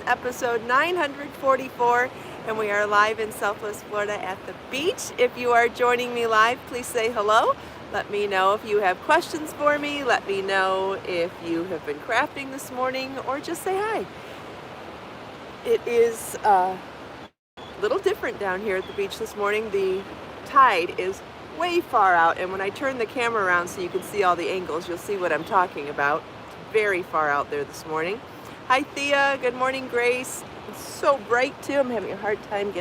episode 944, and we are live in Southwest Florida at the beach. If you are joining me live, please say hello. Let me know if you have questions for me. Let me know if you have been crafting this morning, or just say hi. It is a little different down here at the beach this morning. The tide is way far out, and when I turn the camera around so you can see all the angles, you'll see what I'm talking about. It's very far out there this morning. Hi Thea, good morning Grace. It's so bright too, I'm having a hard time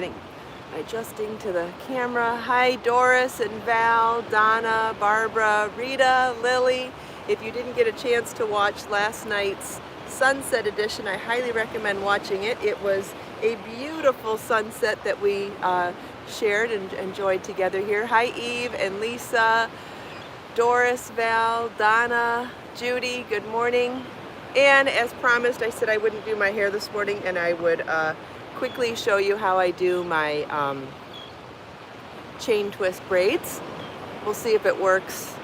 adjusting to the camera. Hi Doris and Val, Donna, Barbara, Rita, Lily. If you didn't get a chance to watch last night's sunset edition, I highly recommend watching it. It was a beautiful sunset that we shared and enjoyed together here. Hi Eve and Lisa, Doris, Val, Donna, Judy, good morning. And as promised, I said I wouldn't do my hair this morning, and I would quickly show you how I do my chain twist braids. We'll see if it works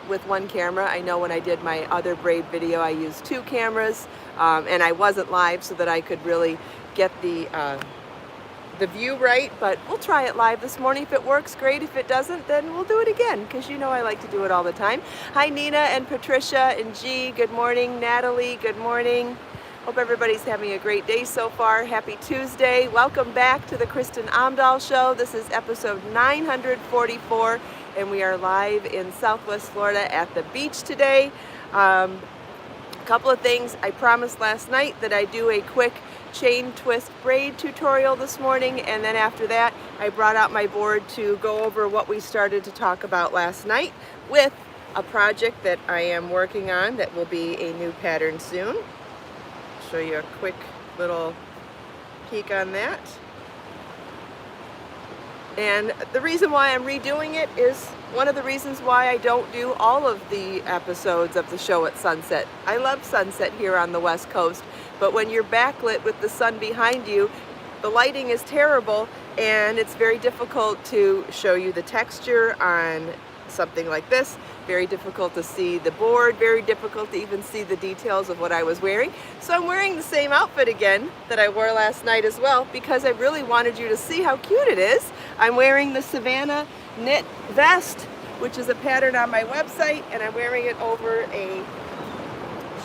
with one camera. I know when I did my other braid video, I used two cameras, and I wasn't live so that I could really get the view right, but we'll try it live this morning. If it works, great. If it doesn't, then we'll do it again, because you know I like to do it all the time. Hi Nina and Patricia and G, good morning. Natalie, good morning. Hope everybody's having a great day so far. Happy Tuesday. Welcome back to the Kristin Omdahl Show. This is episode 944, and we are live in Southwest Florida at the beach today. A couple of things. I promised last night that I'd do a quick chain twist braid tutorial this morning, and then after that I brought out my board to go over what we started to talk about last night with a project that I am working on that will be a new pattern soon. Show you a quick little peek on that. And the reason why I'm redoing it is one of the reasons why I don't do all of the episodes of the show at sunset. I love sunset here on the West Coast, but when you're backlit with the sun behind you, the lighting is terrible, and it's very difficult to show you the texture on something like this. Very difficult to see the board, very difficult to even see the details of what I was wearing. So I'm wearing the same outfit again that I wore last night as well, because I really wanted you to see how cute it is. I'm wearing the Savannah knit vest, which is a pattern on my website, and I'm wearing it over a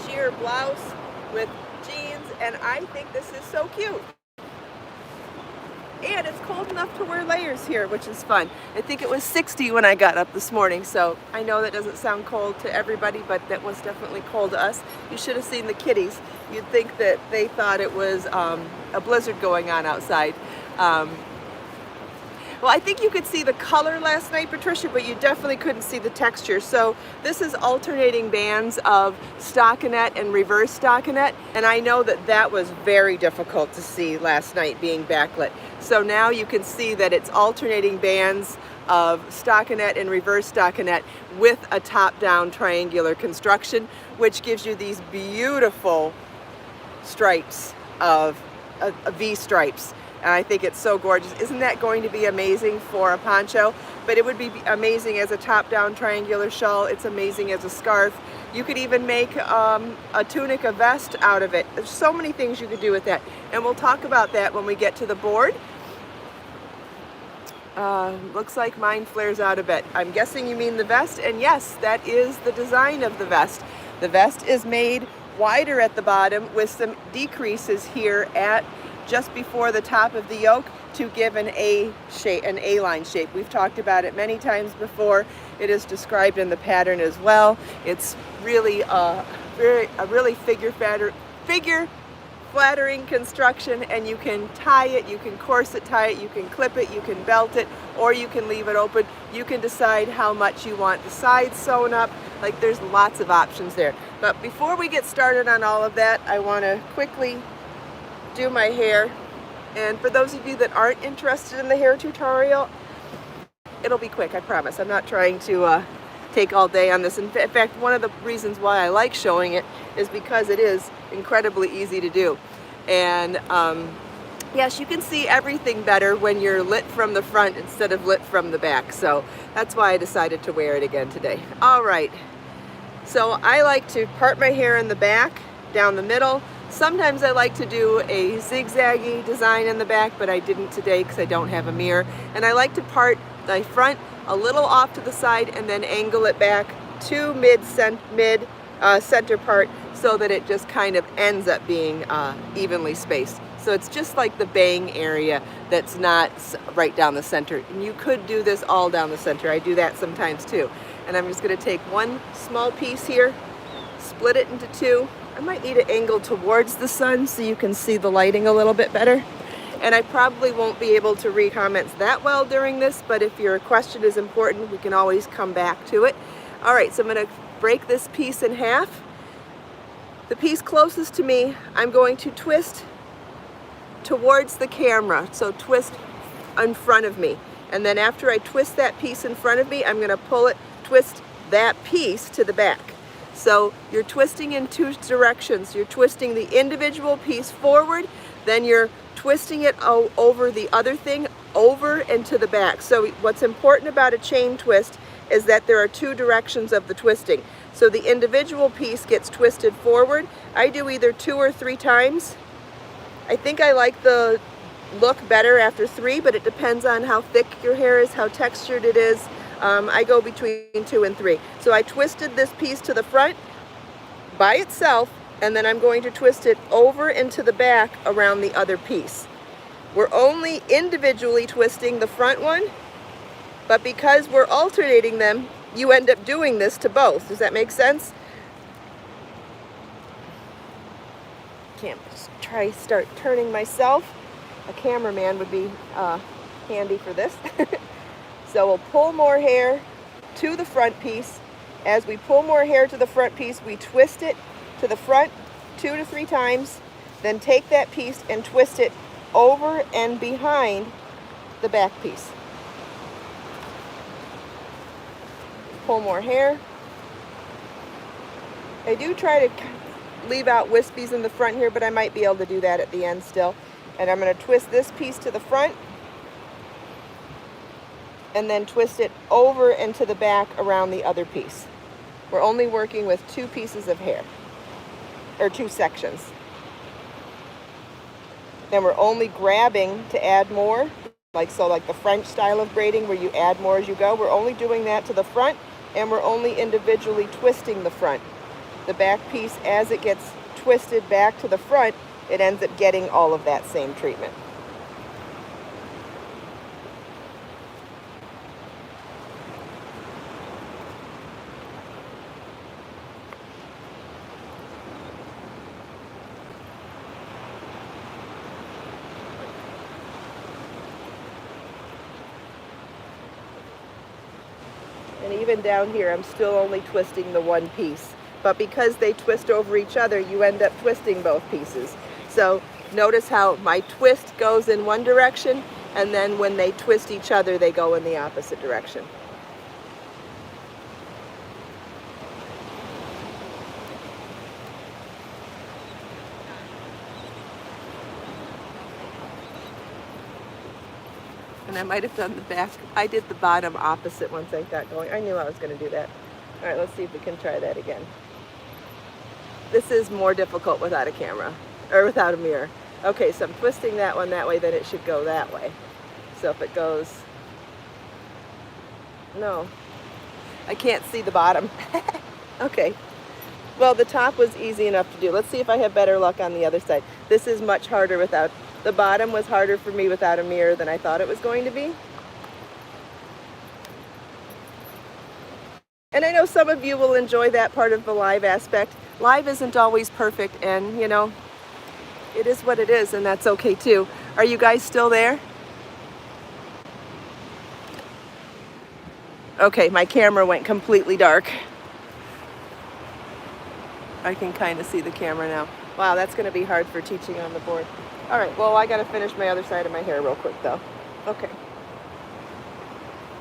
sheer blouse with jeans, and I think this is so cute. And it's cold enough to wear layers here, which is fun. I think it was 60 when I got up this morning, so I know that doesn't sound cold to everybody, but that was definitely cold to us. You should have seen the kitties. You'd think that they thought it was a blizzard going on outside. Well, I think you could see the color last night, Patricia, but you definitely couldn't see the texture. So this is alternating bands of stockinette and reverse stockinette, and I know that that was very difficult to see last night being backlit. So now you can see that it's alternating bands of stockinette and reverse stockinette with a top-down triangular construction, which gives you these beautiful stripes of V stripes. And I think it's so gorgeous. Isn't that going to be amazing for a poncho? But it would be amazing as a top-down triangular shawl. It's amazing as a scarf. You could even make a tunic, a vest out of it. There's so many things you could do with that. And we'll talk about that when we get to the board. Looks like mine flares out a bit. I'm guessing you mean the vest, and yes, that is the design of the vest. The vest is made wider at the bottom with some decreases here at just before the top of the yoke to give an A shape, an A-line shape. We've talked about it many times before. It is described in the pattern as well. It's really a really figure flattering construction, and you can tie it, you can corset tie it, you can clip it, you can belt it, or you can leave it open. You can decide how much you want the sides sewn up. Like, there's lots of options there. But before we get started on all of that, I want to quickly do my hair. And for those of you that aren't interested in the hair tutorial, it'll be quick, I promise. I'm not trying to take all day on this. In fact, one of the reasons why I like showing it is because it is incredibly easy to do. And yes, you can see everything better when you're lit from the front instead of lit from the back. So that's why I decided to wear it again today. All right, so I like to part my hair in the back, down the middle, Sometimes I like to do a zigzaggy design in the back, but I didn't today because I don't have a mirror. And I like to part my front a little off to the side and then angle it back to mid center part so that it just kind of ends up being evenly spaced. So it's just like the bang area that's not right down the center. And you could do this all down the center. I do that sometimes too. And I'm just going to take one small piece here, split it into two. I might need to angle towards the sun so you can see the lighting a little bit better. And I probably won't be able to read comments that well during this, but if your question is important, we can always come back to it. All right, so I'm going to break this piece in half. The piece closest to me, I'm going to twist towards the camera, so twist in front of me. And then after I twist that piece in front of me, I'm going to pull it, twist that piece to the back. So you're twisting in two directions. You're twisting the individual piece forward, then you're twisting it over the other thing, over and to the back. So what's important about a chain twist is that there are two directions of the twisting. So the individual piece gets twisted forward. I do either 2 or 3 times. I think I like the look better after 3, but it depends on how thick your hair is, how textured it is. I go between 2 and 3. So I twisted this piece to the front by itself, and then I'm going to twist it over into the back around the other piece. We're only individually twisting the front one, but because we're alternating them, you end up doing this to both. Does that make sense? Can't start turning myself. A cameraman would be handy for this. So we'll pull more hair to the front piece. As we pull more hair to the front piece, we twist it to the front 2 to 3 times, then take that piece and twist it over and behind the back piece. Pull more hair. I do try to leave out wispies in the front here, but I might be able to do that at the end still. And I'm going to twist this piece to the front and then twist it over and to the back around the other piece. We're only working with 2 pieces of hair, or 2 sections. Then we're only grabbing to add more, like the French style of braiding where you add more as you go. We're only doing that to the front, and we're only individually twisting the front. The back piece, as it gets twisted back to the front, it ends up getting all of that same treatment. And even down here, I'm still only twisting the one piece. But because they twist over each other, you end up twisting both pieces. So notice how my twist goes in one direction, and then when they twist each other, they go in the opposite direction. And I might have done the back. I did the bottom opposite once I got going. I knew I was going to do that. All right, let's see if we can try that again. This is more difficult without a camera, or without a mirror. Okay, so I'm twisting that one that way, then it should go that way. So if it goes, no, I can't see the bottom. Okay, well, the top was easy enough to do. Let's see if I have better luck on the other side. This is much harder without, the bottom was harder for me without a mirror than I thought it was going to be. And I know some of you will enjoy that part of the live aspect. Live isn't always perfect, and you know, it is what it is, and that's okay too. Are you guys still there? Okay, my camera went completely dark. I can kind of see the camera now. Wow, that's going to be hard for teaching on the board. All right, well, I got to finish my other side of my hair real quick though. Okay.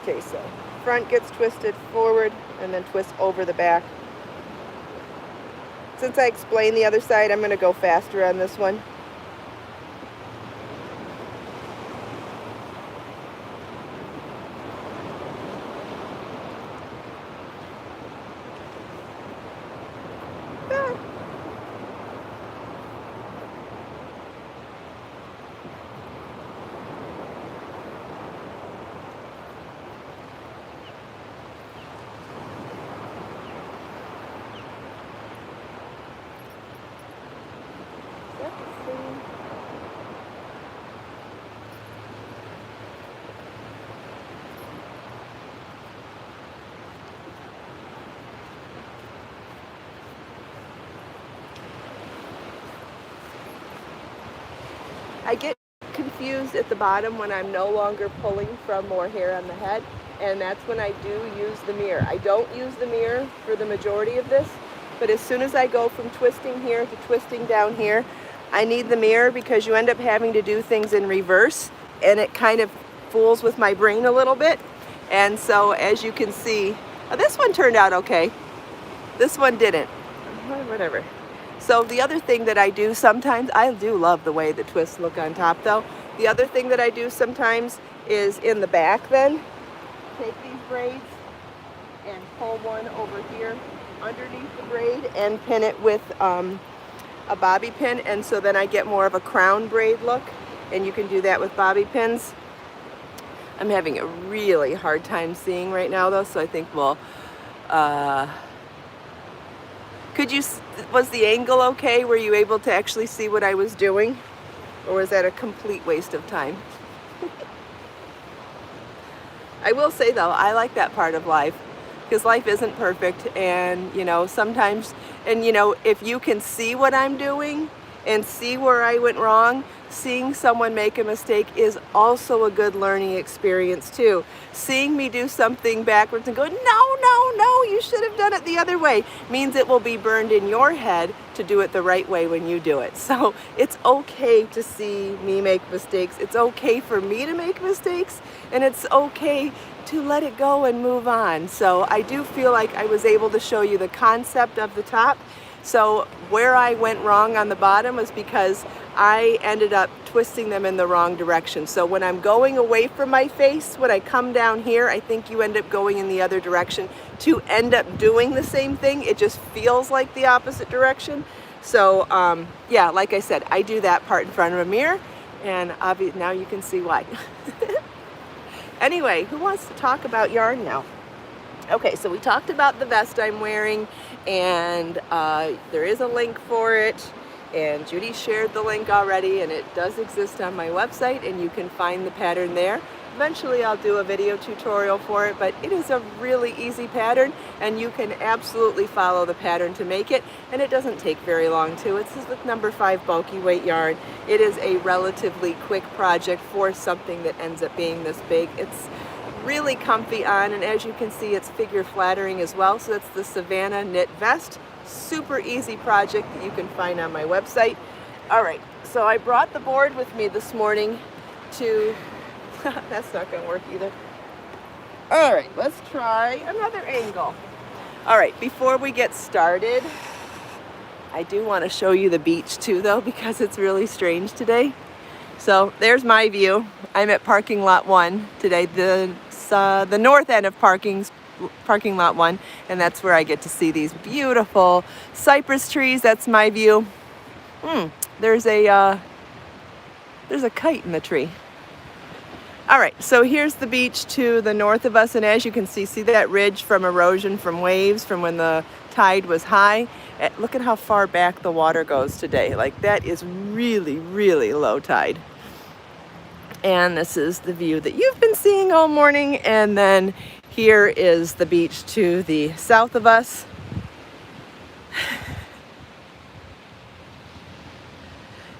Okay, so front gets twisted forward and then twist over the back. Since I explained the other side, I'm going to go faster on this one. I get confused at the bottom when I'm no longer pulling from more hair on the head, and that's when I do use the mirror. I don't use the mirror for the majority of this, but as soon as I go from twisting here to twisting down here, I need the mirror because you end up having to do things in reverse, and it kind of fools with my brain a little bit. And so as you can see, this one turned out okay. This one didn't. Whatever. So the other thing that I do sometimes, I do love the way the twists look on top though. The other thing that I do sometimes is in the back then, take these braids and pull one over here underneath the braid and pin it with a bobby pin, and so then I get more of a crown braid look, and you can do that with bobby pins. I'm having a really hard time seeing right now though, so I think we'll was the angle okay? Were you able to actually see what I was doing? Or was that a complete waste of time? I will say though, I like that part of life, because life isn't perfect, and you know, sometimes, and you know, if you can see what I'm doing and see where I went wrong, seeing someone make a mistake is also a good learning experience too. Seeing me do something backwards and go, no, you should have done it the other way, means it will be burned in your head to do it the right way when you do it. So it's okay to see me make mistakes. It's okay for me to make mistakes, and it's okay to let it go and move on. So I do feel like I was able to show you the concept of the top. So where I went wrong on the bottom was because I ended up twisting them in the wrong direction. So when I'm going away from my face, when I come down here, I think you end up going in the other direction to end up doing the same thing. It just feels like the opposite direction. So yeah, like I said, I do that part in front of a mirror, and obviously now you can see why. Anyway, who wants to talk about yarn now? Okay, so we talked about the vest I'm wearing, and there is a link for it, and Judy shared the link already, and it does exist on my website, and you can find the pattern there. Eventually I'll do a video tutorial for it, but it is a really easy pattern, and you can absolutely follow the pattern to make it, and it doesn't take very long too. It's with number 5 bulky weight yarn. It is a relatively quick project for something that ends up being this big. It's really comfy on, and as you can see, it's figure flattering as well. So it's the Savannah knit vest. Super easy project that you can find on my website. All right, so I brought the board with me this morning to that's not gonna work either. All right, let's try another angle. All right, before we get started, I do want to show you the beach too though, because it's really strange today. So there's my view. I'm at parking lot 1 today, the north end of parking lot 1, and that's where I get to see these beautiful cypress trees. That's my view. There's a kite in the tree. All right, so here's the beach to the north of us, and as you can see that ridge from erosion from waves from when the tide was high. Look at how far back the water goes today. Like, that is really, really low tide. And this is the view that you've been seeing all morning, and then here is the beach to the south of us.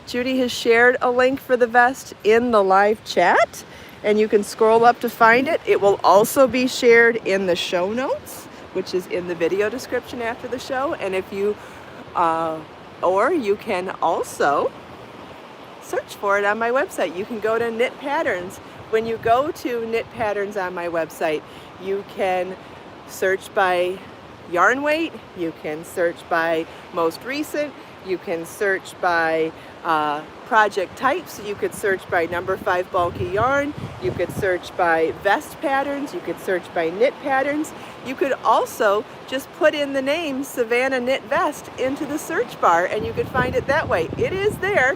Judy has shared a link for the vest in the live chat, and you can scroll up to find it. It will also be shared in the show notes, which is in the video description after the show. And if you, or you can also search for it on my website. You can go to Knit Patterns. When you go to Knit Patterns on my website, you can search by yarn weight, you can search by most recent, you can search by project types. You could search by number 5 bulky yarn, you could search by vest patterns, you could search by knit patterns. You could also just put in the name Savannah Knit Vest into the search bar, and you could find it that way. It is there.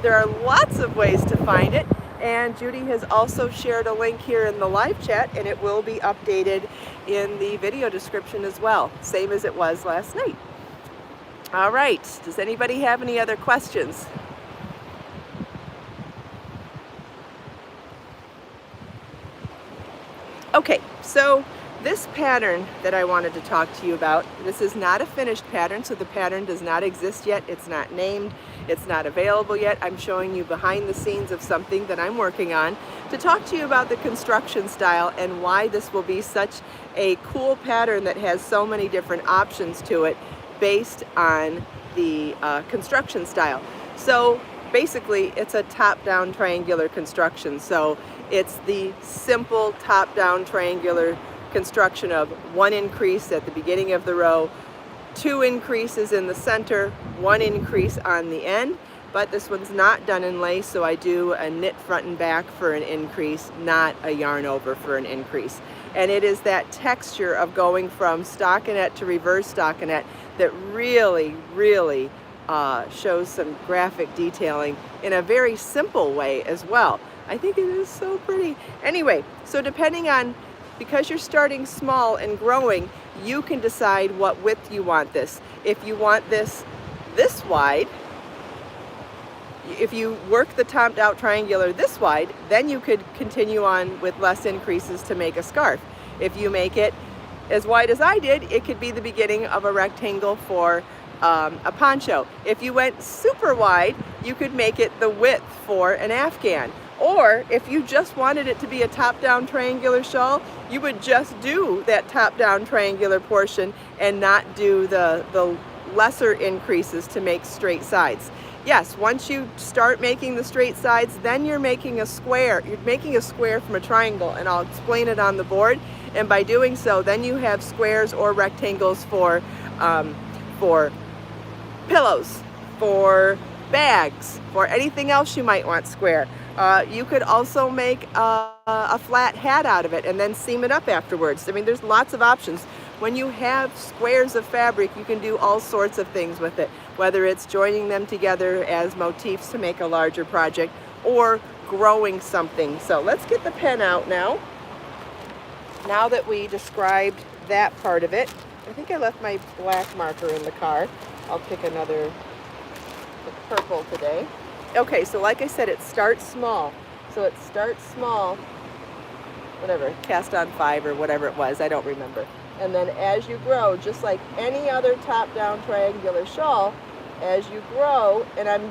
There are lots of ways to find it, and Judy has also shared a link here in the live chat, and it will be updated in the video description as well, same as it was last night. All right, does anybody have any other questions? Okay, so This pattern that I wanted to talk to you about, this is not a finished pattern, so the pattern does not exist yet. It's not named, it's not available yet. I'm showing you behind the scenes of something that I'm working on to talk to you about the construction style and why this will be such a cool pattern that has so many different options to it based on the construction style. So basically it's a top-down triangular construction. So it's the simple top-down triangular construction of one increase at the beginning of the row, two increases in the center, one increase on the end, but this one's not done in lace, so I do a knit front and back for an increase, not a yarn over for an increase. And it is that texture of going from stockinette to reverse stockinette that really, really shows some graphic detailing in a very simple way as well. I think it is so pretty. Anyway, so depending on, because you're starting small and growing, you can decide what width you want this. If you want this wide, if you work the topped out triangular this wide, then you could continue on with less increases to make a scarf. If you make it as wide as I did, it could be the beginning of a rectangle for a poncho. If you went super wide, you could make it the width for an Afghan. Or if you just wanted it to be a top-down triangular shawl, you would just do that top-down triangular portion and not do the lesser increases to make straight sides. Yes, once you start making the straight sides, then you're making a square. You're making a square from a triangle, and I'll explain it on the board. And by doing so, then you have squares or rectangles for pillows, for bags, for anything else you might want square. You could also make a flat hat out of it and then seam it up afterwards. I mean, there's lots of options. When you have squares of fabric, you can do all sorts of things with it, whether it's joining them together as motifs to make a larger project or growing something. So let's get the pen out now. Now that we described that part of it, I think I left my black marker in the car. I'll pick another purple today. Okay, so like I said, it starts small. So it starts small, whatever, cast on 5 or whatever it was, I don't remember. And then as you grow, just like any other top-down triangular shawl, as you grow, and I'm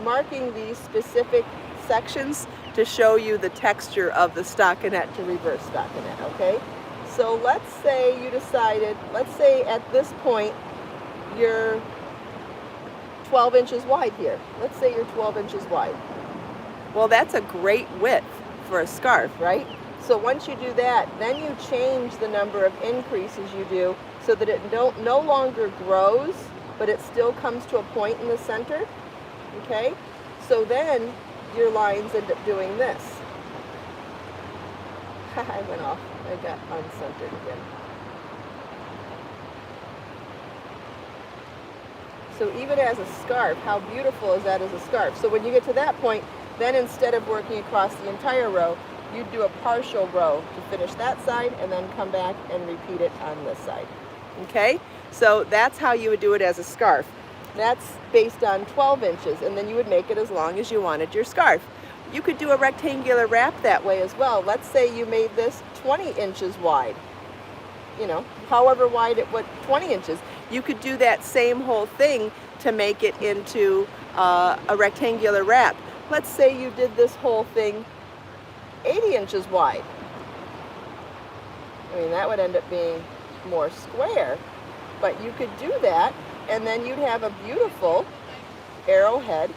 marking these specific sections to show you the texture of the stockinette to reverse stockinette, okay? So let's say you decided, let's say at this point, you're 12 inches wide here. Let's say you're 12 inches wide. Well, that's a great width for a scarf, right? So once you do that, then you change the number of increases you do so that it no longer grows, but it still comes to a point in the center, okay? So then your lines end up doing this. I went off, I got uncentered again. So even as a scarf, how beautiful is that as a scarf? So when you get to that point, then instead of working across the entire row, you'd do a partial row to finish that side and then come back and repeat it on this side. Okay? So that's how you would do it as a scarf. That's based on 12 inches, and then you would make it as long as you wanted your scarf. You could do a rectangular wrap that way as well. Let's say you made this 20 inches wide. You know, however wide it was, 20 inches. You could do that same whole thing to make it into a rectangular wrap. Let's say you did this whole thing 80 inches wide. I mean, that would end up being more square, but you could do that, and then you'd have a beautiful arrowhead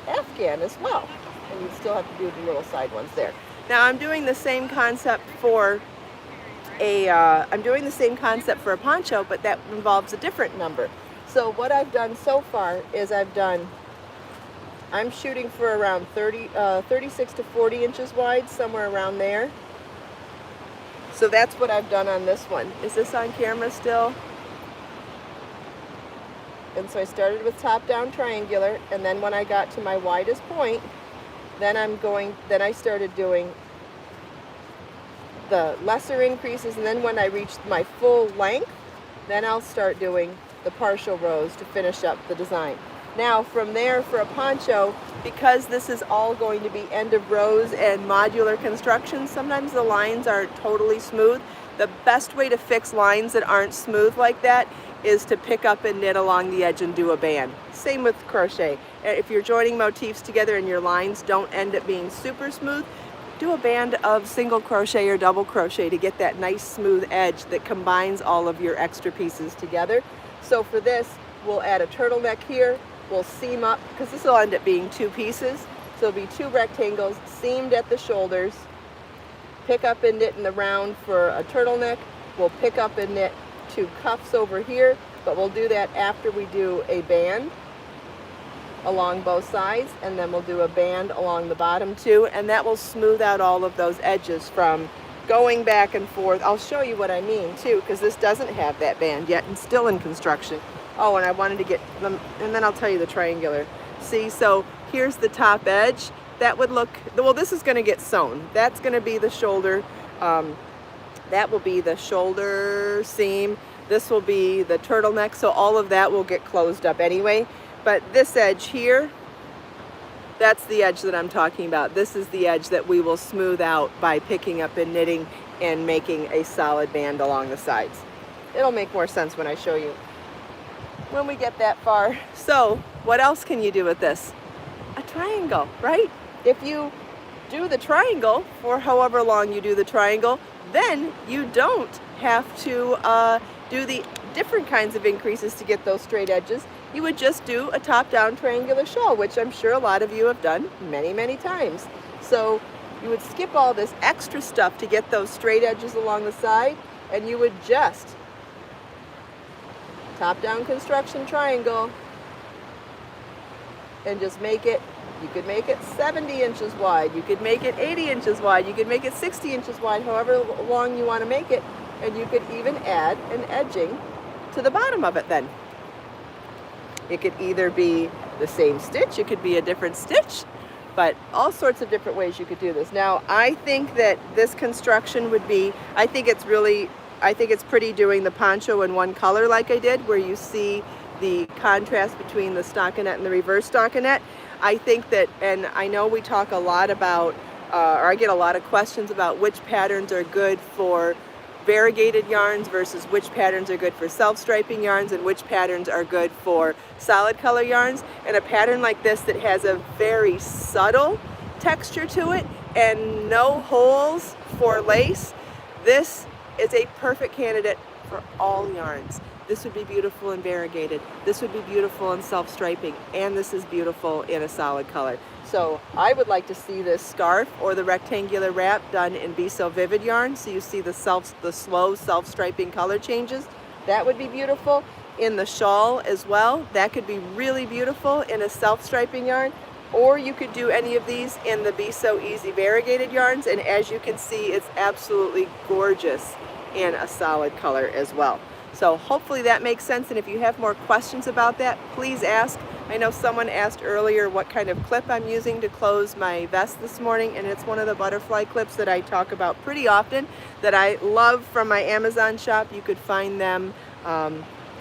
Afghan as well. And you'd still have to do the little side ones there. Now I'm doing the same concept for a poncho, but that involves a different number. So what I've done so far is I'm shooting for around 36 to 40 inches wide, somewhere around there. So that's what I've done on this one. Is this on camera still? And so I started with top-down triangular, and then when I got to my widest point, then I started doing the lesser increases, and then when I reached my full length, then I'll start doing the partial rows to finish up the design. Now from there, for a poncho, because this is all going to be end of rows and modular construction, sometimes the lines aren't totally smooth. The best way to fix lines that aren't smooth like that is to pick up and knit along the edge and do a band. Same with crochet. If you're joining motifs together and your lines don't end up being super smooth, do a band of single crochet or double crochet to get that nice smooth edge that combines all of your extra pieces together. So for this, we'll add a turtleneck here, we'll seam up, because this will end up being 2 pieces. So it'll be 2 rectangles seamed at the shoulders, pick up and knit in the round for a turtleneck, we'll pick up and knit 2 cuffs over here, but we'll do that after we do a band along both sides, and then we'll do a band along the bottom too, and that will smooth out all of those edges from going back and forth. I'll show you what I mean too, because this doesn't have that band yet and still in construction. Oh, and I wanted to get them, and then I'll tell you the triangular. See, so here's the top edge. That would look, well, this is going to get sewn. That's going to be the shoulder. That will be the shoulder seam. This will be the turtleneck. So all of that will get closed up anyway. But this edge here, that's the edge that I'm talking about. This is the edge that we will smooth out by picking up and knitting and making a solid band along the sides. It'll make more sense when I show you when we get that far. So what else can you do with this? A triangle, right? If you do the triangle for however long you do the triangle, then you don't have to do the different kinds of increases to get those straight edges. You would just do a top-down triangular shawl, which I'm sure a lot of you have done many, many times. So you would skip all this extra stuff to get those straight edges along the side, and you would just top-down construction triangle and just make it. You could make it 70 inches wide, you could make it 80 inches wide, you could make it 60 inches wide, however long you want to make it, and you could even add an edging to the bottom of it then. It could either be the same stitch, it could be a different stitch, but all sorts of different ways you could do this. Now, I think that this construction would be, I think it's pretty doing the poncho in one color like I did, where you see the contrast between the stockinette and the reverse stockinette. I think that, and I know we talk a lot about, or I get a lot of questions about which patterns are good for variegated yarns versus which patterns are good for self-striping yarns and which patterns are good for solid color yarns. And a pattern like this that has a very subtle texture to it and no holes for lace, this is a perfect candidate for all yarns. This would be beautiful in variegated, this would be beautiful in self-striping, and this is beautiful in a solid color. So I would like to see this scarf or the rectangular wrap done in Be So Vivid yarn, so you see the slow self-striping color changes. That would be beautiful. In the shawl as well, that could be really beautiful in a self-striping yarn. Or you could do any of these in the Be So Easy variegated yarns, and as you can see, it's absolutely gorgeous in a solid color as well. So hopefully that makes sense, and if you have more questions about that, please ask. I know someone asked earlier what kind of clip I'm using to close my vest this morning, and it's one of the butterfly clips that I talk about pretty often that I love from my Amazon shop. You could find them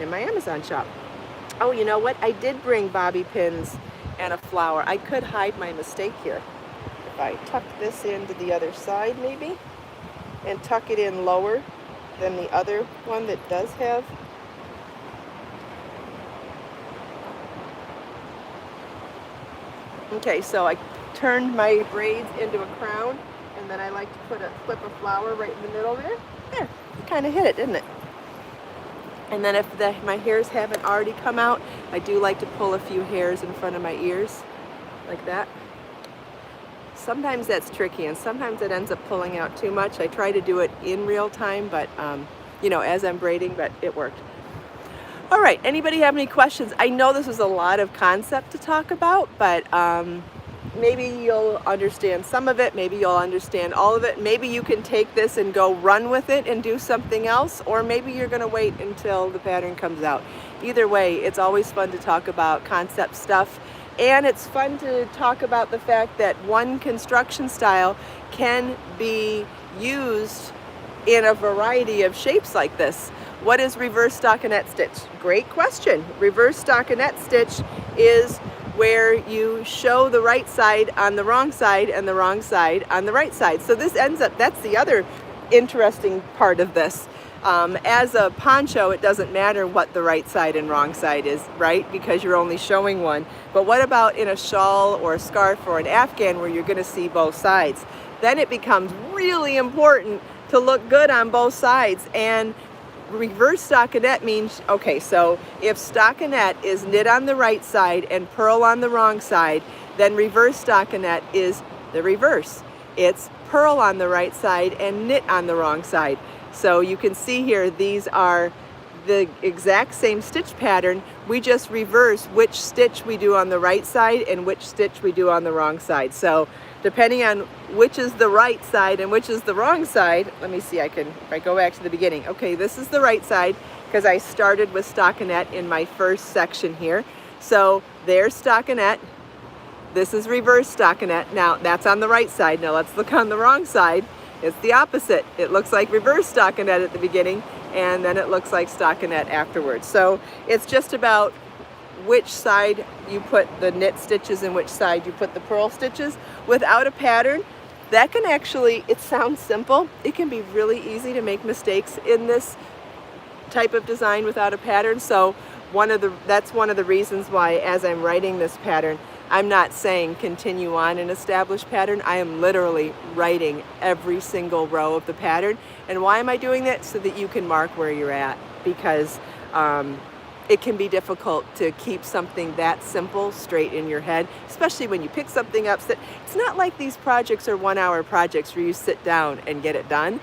in my Amazon shop. Oh, you know what? I did bring bobby pins and a flower. I could hide my mistake here. If I tuck this into the other side maybe, and tuck it in lower than the other one that does have. Okay, so I turned my braids into a crown, and then I like to put a clip of flower right in the middle there. There, it kind of hit it, didn't it? And then if my hairs haven't already come out, I do like to pull a few hairs in front of my ears, like that. Sometimes that's tricky, and sometimes it ends up pulling out too much. I try to do it in real time, but you know, as I'm braiding, but it worked. All right, anybody have any questions? I know this was a lot of concept to talk about, but maybe you'll understand some of it, maybe you'll understand all of it. Maybe you can take this and go run with it and do something else, or maybe you're gonna wait until the pattern comes out. Either way, it's always fun to talk about concept stuff, and it's fun to talk about the fact that one construction style can be used in a variety of shapes like this. What is reverse stockinette stitch? Great question. Reverse stockinette stitch is where you show the right side on the wrong side and the wrong side on the right side. So this ends up, that's the other interesting part of this. As a poncho, it doesn't matter what the right side and wrong side is, right? Because you're only showing one. But what about in a shawl or a scarf or an Afghan where you're going to see both sides? Then it becomes really important to look good on both sides. And reverse stockinette means, okay, so if stockinette is knit on the right side and purl on the wrong side, then reverse stockinette is the reverse. It's purl on the right side and knit on the wrong side. So you can see here, these are the exact same stitch pattern. We just reverse which stitch we do on the right side and which stitch we do on the wrong side. So depending on which is the right side and which is the wrong side, let me see, if I go back to the beginning. Okay, this is the right side because I started with stockinette in my first section here. So there's stockinette. This is reverse stockinette. Now that's on the right side. Now let's look on the wrong side. It's the opposite. It looks like reverse stockinette at the beginning, and then it looks like stockinette afterwards. So it's just about which side you put the knit stitches and which side you put the purl stitches. Without a pattern, that can actually, it sounds simple, it can be really easy to make mistakes in this type of design without a pattern. So that's one of the reasons why, as I'm writing this pattern, I'm not saying continue on an established pattern. I am literally writing every single row of the pattern. And why am I doing that? So that you can mark where you're at, because it can be difficult to keep something that simple straight in your head, especially when you pick something up. It's not like these projects are 1-hour projects where you sit down and get it done.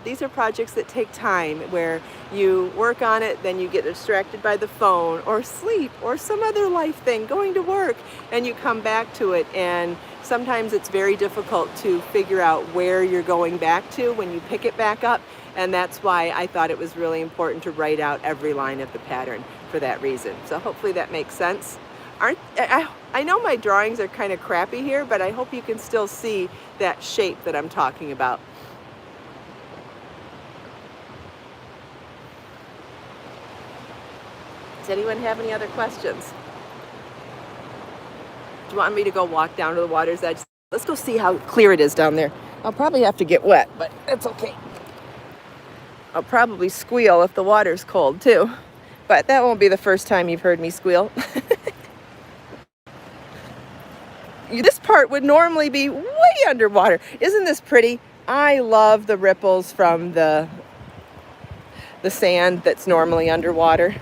These are projects that take time, where you work on it, then you get distracted by the phone or sleep or some other life thing, going to work, and you come back to it. And sometimes it's very difficult to figure out where you're going back to when you pick it back up. And that's why I thought it was really important to write out every line of the pattern for that reason. So hopefully that makes sense. I know my drawings are kind of crappy here, but I hope you can still see that shape that I'm talking about. Does anyone have any other questions? Do you want me to go walk down to the water's edge? Let's go see how clear it is down there. I'll probably have to get wet, but that's okay. I'll probably squeal if the water's cold too, but that won't be the first time you've heard me squeal. This part would normally be way underwater. Isn't this pretty? I love the ripples from the sand that's normally underwater.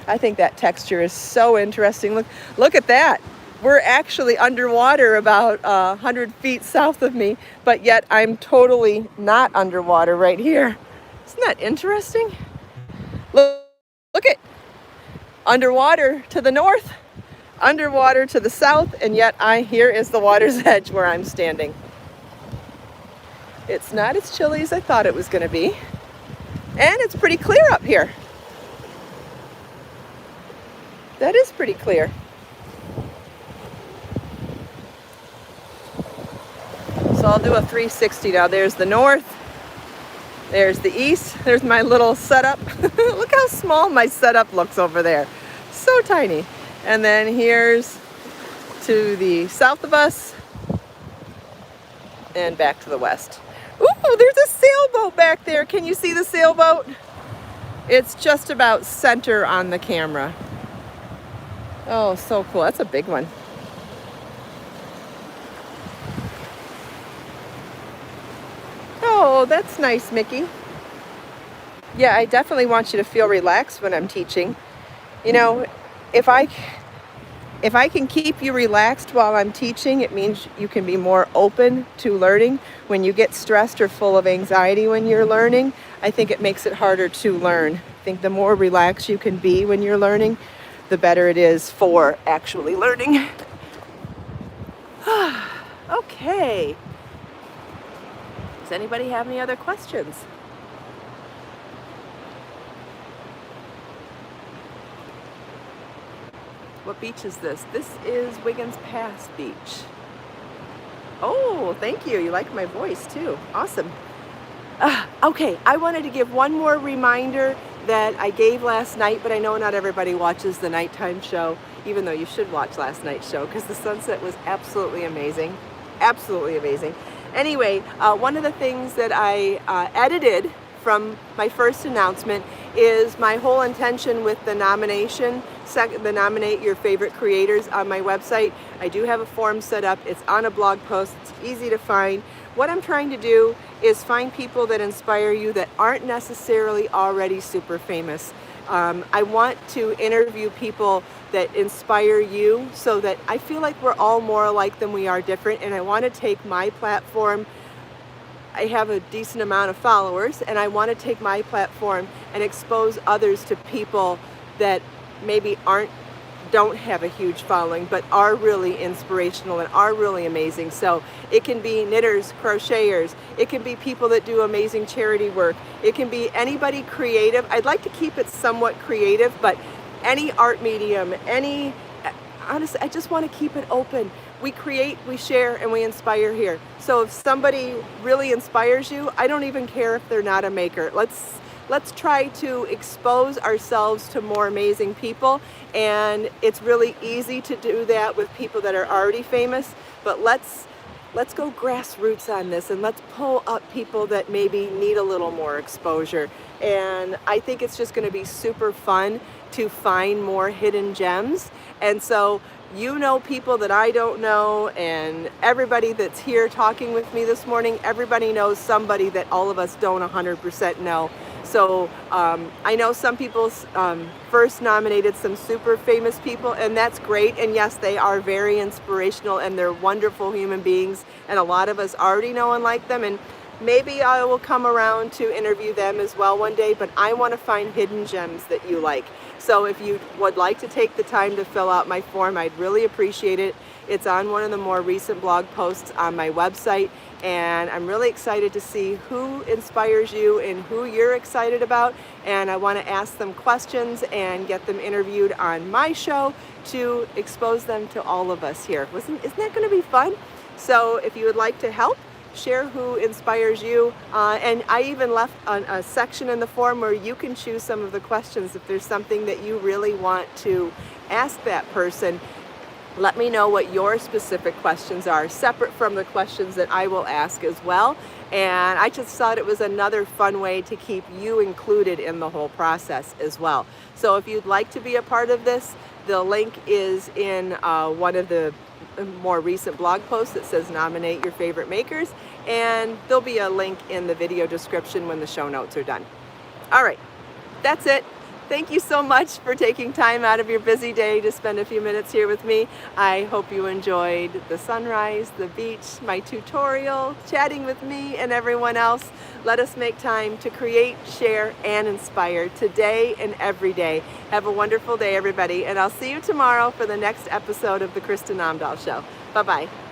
I think that texture is so interesting. Look at that. We're actually underwater about 100 feet south of me, but yet I'm totally not underwater right here. Isn't that interesting? Look at underwater to the north, underwater to the south, and yet here is the water's edge where I'm standing. It's not as chilly as I thought it was going to be, and it's pretty clear up here. That is pretty clear. So I'll do a 360 now. There's the north. There's the east. There's my little setup. Look how small my setup looks over there. So tiny. And then here's to the south of us and back to the west. Ooh, there's a sailboat back there. Can you see the sailboat? It's just about center on the camera. Oh, so cool. That's a big one. Oh, that's nice, Mickey. Yeah, I definitely want you to feel relaxed when I'm teaching. You know, if I can keep you relaxed while I'm teaching, it means you can be more open to learning. When you get stressed or full of anxiety when you're learning, I think it makes it harder to learn. I think the more relaxed you can be when you're learning, the better it is for actually learning. Okay. Does anybody have any other questions? What beach is this? This is Wiggins Pass Beach. Oh, thank you. You like my voice too. Awesome. Okay, I wanted to give one more reminder that I gave last night, but I know not everybody watches the nighttime show. even though you should watch last night's show because the sunset was absolutely amazing. Absolutely amazing. Anyway, one of the things that I edited from my first announcement is my whole intention with the nomination, the nominate your favorite creators on my website. I do have a form set up. It's on a blog post. It's easy to find. What I'm trying to do is find people that inspire you that aren't necessarily already super famous. I want to interview people that inspire you so that I feel like we're all more alike than we are different, and I want to take my platform. I have a decent amount of followers, and I want to take my platform and expose others to people that maybe don't have a huge following, but are really inspirational and are really amazing. So it can be knitters, crocheters, it can be people that do amazing charity work, it can be anybody creative. I'd like to keep it somewhat creative, but any art medium, honestly, I just want to keep it open. We create, we share, and we inspire here. So if somebody really inspires you, I don't even care if they're not a maker. Let's try to expose ourselves to more amazing people, and it's really easy to do that with people that are already famous, but let's go grassroots on this, and let's pull up people that maybe need a little more exposure. And I think it's just going to be super fun to find more hidden gems. And so you know people that I don't know, and everybody that's here talking with me this morning, everybody knows somebody that all of us don't 100% know. So I know some people first nominated some super famous people, and that's great. And yes, they are very inspirational and they're wonderful human beings, and a lot of us already know and like them, and maybe I will come around to interview them as well one day, but I want to find hidden gems that you like. So if you would like to take the time to fill out my form, I'd really appreciate it. It's on one of the more recent blog posts on my website, and I'm really excited to see who inspires you and who you're excited about, and I want to ask them questions and get them interviewed on my show to expose them to all of us here. Isn't that going to be fun? So if you would like to help, share who inspires you, and I even left a section in the form where you can choose some of the questions. If there's something that you really want to ask that person, let me know what your specific questions are, separate from the questions that I will ask as well. And I just thought it was another fun way to keep you included in the whole process as well. So if you'd like to be a part of this, the link is in one of the more recent blog posts that says nominate your favorite makers, and there'll be a link in the video description when the show notes are done. All right, that's it. Thank you so much for taking time out of your busy day to spend a few minutes here with me. I hope you enjoyed the sunrise, the beach, my tutorial, chatting with me and everyone else. Let us make time to create, share, and inspire today and every day. Have a wonderful day, everybody, and I'll see you tomorrow for the next episode of the Kristin Omdahl Show. Bye-bye.